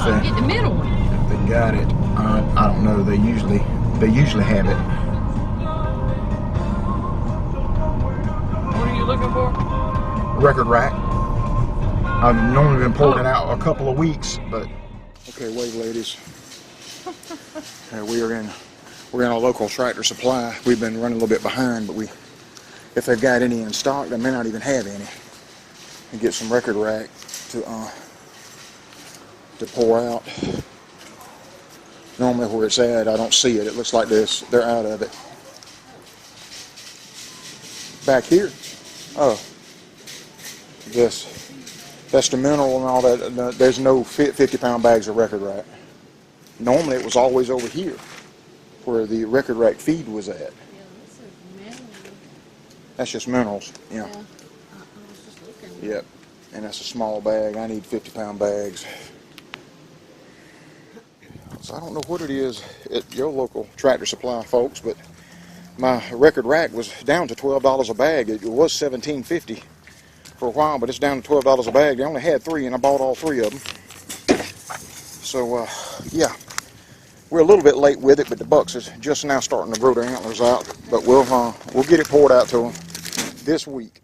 they get the middle one. if they got it. I don't know. They usually have it. What are you looking for? Record rack. I've normally been pulling it out a couple of weeks, but okay, wait, ladies. We're in a local Tractor Supply. We've been running a little bit behind, but if they've got any in stock, they may not even have any. And get some record rack to pour out. Normally where it's at, I don't see it. It looks like this. They're out of it. Back here. Oh. That's the mineral and all that. There's no 50-pound bags of record rack. Normally it was always over here where the record rack feed was at. Yeah, this is mineral. That's just minerals. Yeah. I was just looking. Yep. And that's a small bag. I need 50-pound bags. So I don't know what it is at your local Tractor Supply, folks, but my record rack was down to $12 a bag. It was $17.50 for a while, but it's down to $12 a bag. They only had 3, and I bought all 3 of them. So, yeah, we're a little bit late with it, but the bucks is just now starting to grow their antlers out. But we'll get it poured out to them this week.